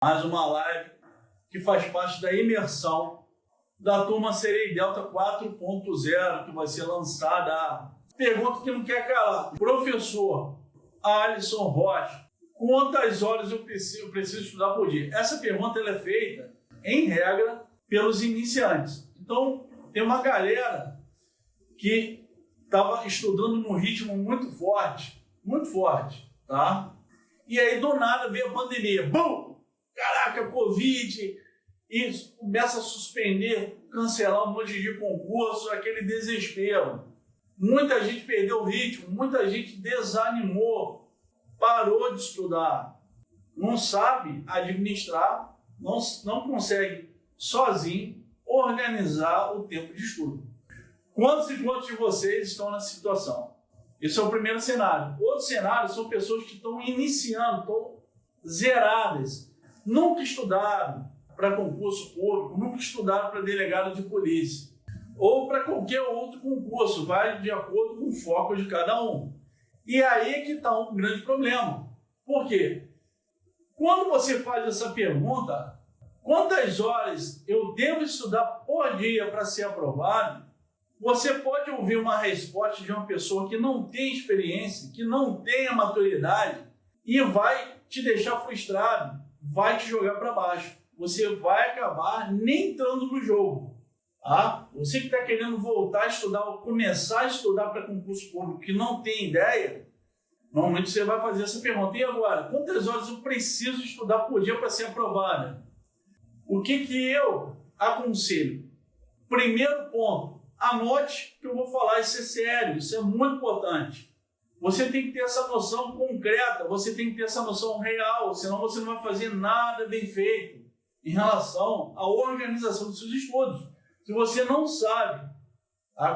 Mais uma live que faz parte da imersão da turma Serei Delta 4.0, que vai ser lançada. Pergunta que não quer calar. Professor Alisson Rocha, quantas horas eu preciso estudar por dia? Essa pergunta ela é feita, em regra, pelos iniciantes. Então, tem uma galera que estava estudando num ritmo muito forte, tá? E aí, do nada, veio a pandemia. Bum! Caraca, Covid, e começa a suspender, cancelar um monte de concurso, aquele desespero. Muita gente perdeu o ritmo, muita gente desanimou, parou de estudar, não sabe administrar, não consegue sozinho organizar o tempo de estudo. Quantos e quantos de vocês estão nessa situação? Esse é o primeiro cenário. Outro cenário são pessoas que estão iniciando, estão zeradas, nunca estudaram para concurso público, nunca estudaram para delegado de polícia, ou para qualquer outro concurso, vai de acordo com o foco de cada um. E aí é que está um grande problema. Por quê? Quando você faz essa pergunta, quantas horas eu devo estudar por dia para ser aprovado, você pode ouvir uma resposta de uma pessoa que não tem experiência, que não tem a maturidade, e vai te deixar frustrado, vai te jogar para baixo. Você vai acabar nem entrando no jogo. Tá? Você que está querendo voltar a estudar ou começar a estudar para concurso público que não tem ideia, normalmente você vai fazer essa pergunta. E agora, quantas horas eu preciso estudar por dia para ser aprovada? O que eu aconselho? Primeiro ponto, anote que eu vou falar, isso é sério, isso é muito importante. Você tem que ter essa noção concreta, você tem que ter essa noção real, senão você não vai fazer nada bem feito em relação à organização dos seus estudos. Se você não sabe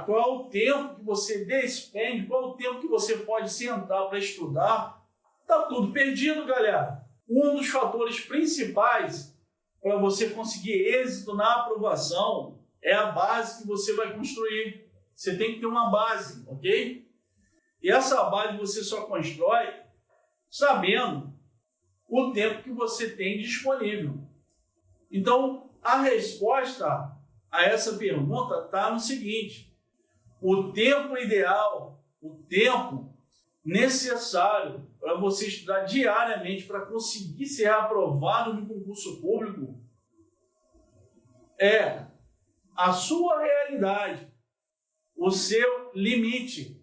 qual o tempo que você despende, qual o tempo que você pode sentar para estudar, está tudo perdido, galera. Um dos fatores principais para você conseguir êxito na aprovação é a base que você vai construir. Você tem que ter uma base, ok? E essa base você só constrói sabendo o tempo que você tem disponível. Então, a resposta a essa pergunta está no seguinte: o tempo ideal, o tempo necessário para você estudar diariamente para conseguir ser aprovado no concurso público é a sua realidade, o seu limite.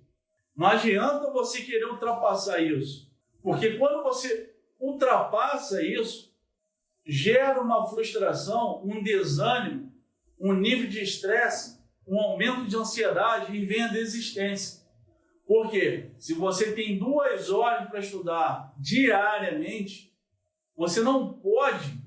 Não adianta você querer ultrapassar isso, porque quando você ultrapassa isso, gera uma frustração, um desânimo, um nível de estresse, um aumento de ansiedade e vem a desistência. Por quê? Se você tem 2 horas para estudar diariamente, você não pode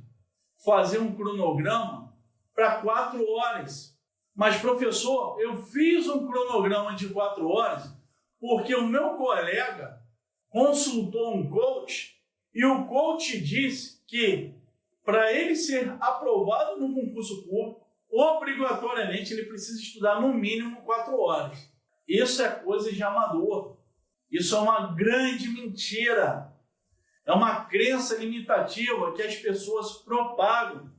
fazer um cronograma para 4 horas. Mas, professor, eu fiz um cronograma de 4 horas porque o meu colega consultou um coach e o coach disse que para ele ser aprovado no concurso público, obrigatoriamente ele precisa estudar no mínimo 4 horas. Isso é coisa de amador. Isso é uma grande mentira. É uma crença limitativa que as pessoas propagam,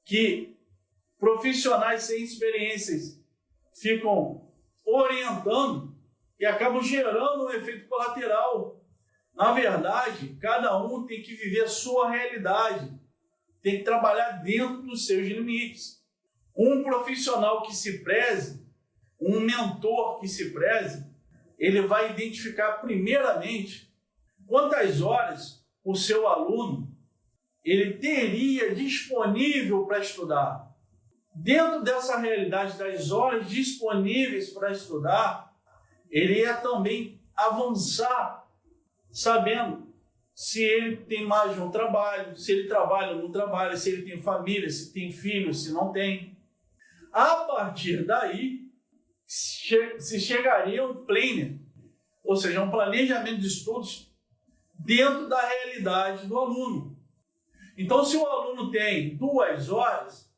que profissionais sem experiências ficam orientando e acabam gerando um efeito colateral. Na verdade, cada um tem que viver a sua realidade, tem que trabalhar dentro dos seus limites. Um profissional que se preze, um mentor que se preze, ele vai identificar primeiramente quantas horas o seu aluno ele teria disponível para estudar. Dentro dessa realidade das horas disponíveis para estudar, ele ia também avançar, sabendo se ele tem mais de um trabalho, se ele trabalha ou não trabalha, se ele tem família, se tem filho, se não tem. A partir daí, se chegaria a um planner, ou seja, um planejamento de estudos dentro da realidade do aluno. Então, se o aluno tem 2 horas,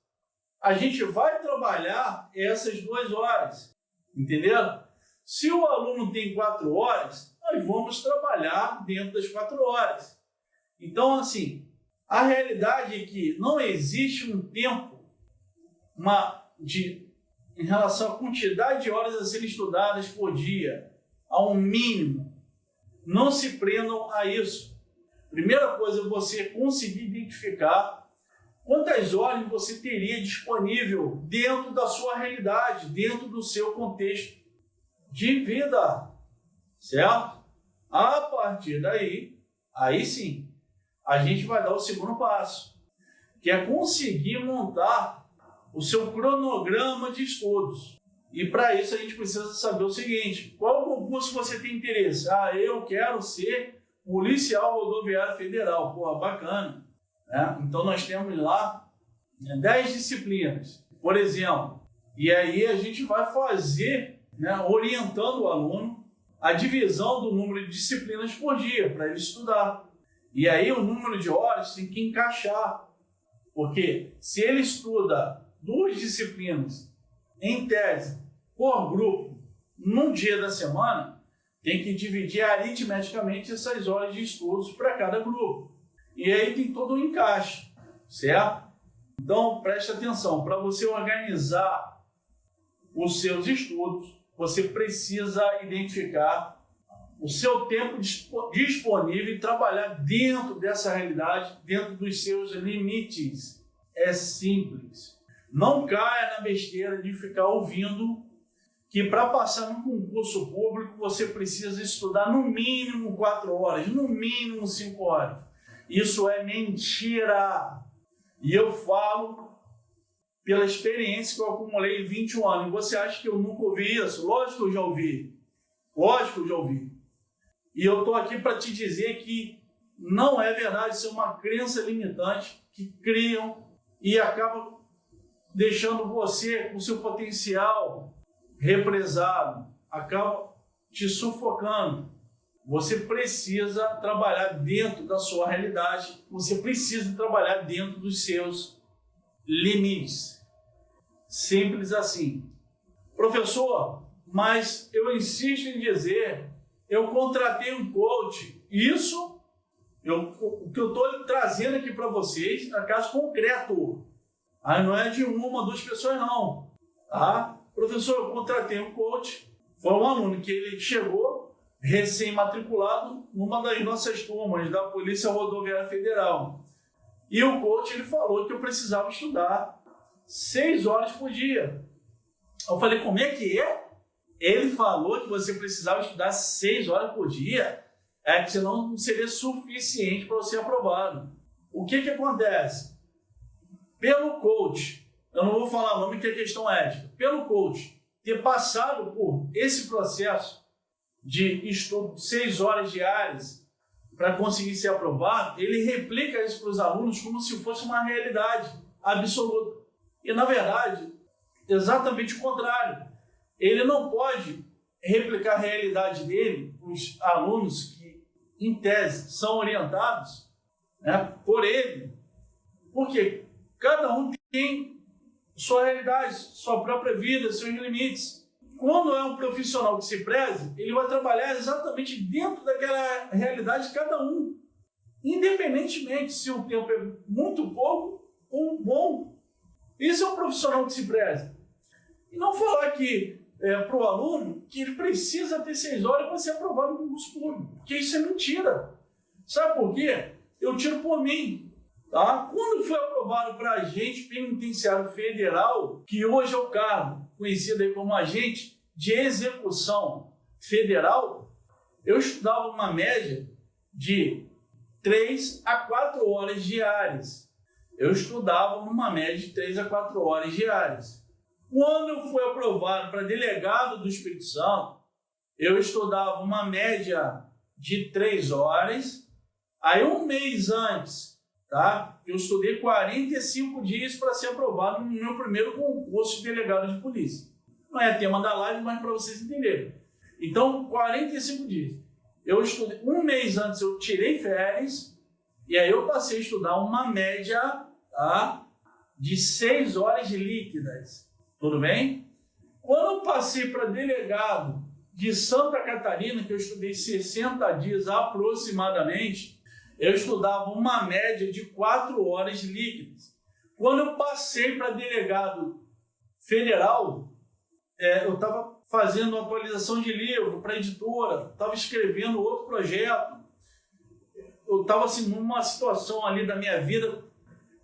a gente vai trabalhar essas 2 horas, entendeu? Se o aluno tem 4 horas, nós vamos trabalhar dentro das 4 horas. Então, assim, A realidade é que não existe um tempo em relação à quantidade de horas a serem estudadas por dia, a um mínimo. Não se prendam a isso. Primeira coisa é você conseguir identificar quantas horas você teria disponível dentro da sua realidade, dentro do seu contexto de vida, certo? A partir daí, aí sim, a gente vai dar o segundo passo, que é conseguir montar o seu cronograma de estudos. E para isso a gente precisa saber o seguinte: qual concurso você tem interesse? Eu quero ser policial rodoviário federal. Pô, bacana. Então nós temos lá 10 disciplinas, por exemplo. E aí a gente vai fazer, orientando o aluno, a divisão do número de disciplinas por dia para ele estudar. E aí o número de horas tem que encaixar. Porque se ele estuda 2 disciplinas, em tese, por grupo, num dia da semana, tem que dividir aritmeticamente essas horas de estudos para cada grupo. E aí tem todo um encaixe, certo? Então, preste atenção, para você organizar os seus estudos, você precisa identificar o seu tempo disponível e trabalhar dentro dessa realidade, dentro dos seus limites. É simples. Não caia na besteira de ficar ouvindo que para passar num concurso público você precisa estudar no mínimo 4 horas, no mínimo 5 horas. Isso é mentira. E eu falo pela experiência que eu acumulei em 21 anos. E você acha que eu nunca ouvi isso? Lógico que eu já ouvi. Lógico que eu já ouvi. E eu estou aqui para te dizer que não é verdade. Isso é uma crença limitante que criam e acabam deixando você com seu potencial represado, acaba te sufocando. Você precisa trabalhar dentro da sua realidade, você precisa trabalhar dentro dos seus limites. Simples assim. Professor, mas eu insisto em dizer, eu contratei um coach. Isso, o que eu estou trazendo aqui para vocês é caso concreto. Aí não é de uma ou 2 pessoas não, tá? Professor, eu contratei um coach, foi um aluno que ele chegou recém-matriculado numa das nossas turmas da Polícia Rodoviária Federal. E o coach ele falou que eu precisava estudar 6 horas por dia. Eu falei, como é que é? Ele falou que você precisava estudar 6 horas por dia, que senão não seria suficiente para você ser aprovado. O que acontece? Pelo coach, eu não vou falar o nome que é questão ética, pelo coach ter passado por esse processo de estudo 6 horas diárias para conseguir ser aprovado, ele replica isso para os alunos como se fosse uma realidade absoluta. E, na verdade, exatamente o contrário. Ele não pode replicar a realidade dele para os alunos que, em tese, são orientados por ele, porque cada um tem sua realidade, sua própria vida, seus limites. Quando é um profissional que se preze, ele vai trabalhar exatamente dentro daquela realidade de cada um, independentemente se o tempo é muito pouco ou bom. Isso é um profissional que se preze. E não falar que para o aluno que ele precisa ter 6 horas para ser aprovado no concurso público, porque isso é mentira. Sabe por quê? Eu tiro por mim. Tá? Quando foi aprovado para agente penitenciário federal, que hoje é o cargo conhecido aí como agente de execução federal, eu estudava uma média de 3 a 4 horas diárias. Eu estudava numa média de 3 a 4 horas diárias. Quando eu fui aprovado para delegado do Espírito Santo, eu estudava uma média de 3 horas. Aí um mês antes, tá? Eu estudei 45 dias para ser aprovado no meu primeiro concurso de delegado de polícia. Não é tema da live, mas para vocês entenderem. Então, 45 dias. Eu estudei, um mês antes eu tirei férias, e aí eu passei a estudar uma média, tá, de 6 horas líquidas. Tudo bem? Quando eu passei para delegado de Santa Catarina, que eu estudei 60 dias aproximadamente, Eu estudava uma média de 4 horas líquidas. Quando eu passei para delegado federal, eu estava fazendo atualização de livro para editora, estava escrevendo outro projeto. Eu estava assim, numa situação ali da minha vida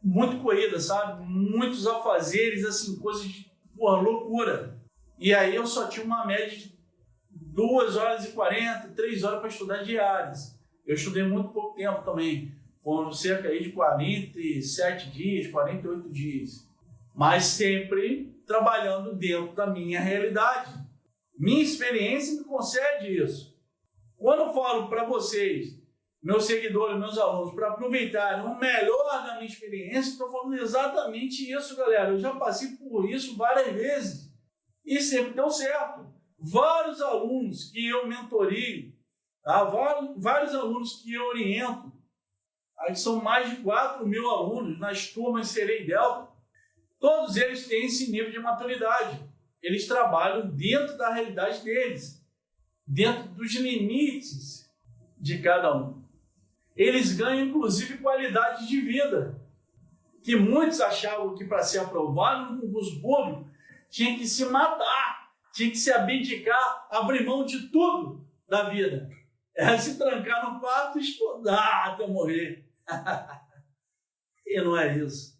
muito corrida, sabe? Muitos afazeres, assim, coisas de loucura. E aí eu só tinha uma média de 2 horas e 40, 3 horas para estudar diárias. Eu estudei muito pouco tempo também. Foram cerca aí de 47 dias, 48 dias. Mas sempre trabalhando dentro da minha realidade. Minha experiência me concede isso. Quando eu falo para vocês, meus seguidores, meus alunos, para aproveitarem o melhor da minha experiência, estou falando exatamente isso, galera. Eu já passei por isso várias vezes e sempre deu certo. Vários alunos que eu mentorio, tá? Vários alunos que eu oriento, aí são mais de 4.000 alunos nas turmas Sereia e Delta, todos eles têm esse nível de maturidade. Eles trabalham dentro da realidade deles, dentro dos limites de cada um. Eles ganham, inclusive, qualidade de vida, que muitos achavam que para ser aprovado no concurso público tinha que se matar, tinha que se abdicar, abrir mão de tudo da vida. Era se trancar no quarto e estudar até morrer. E não é isso.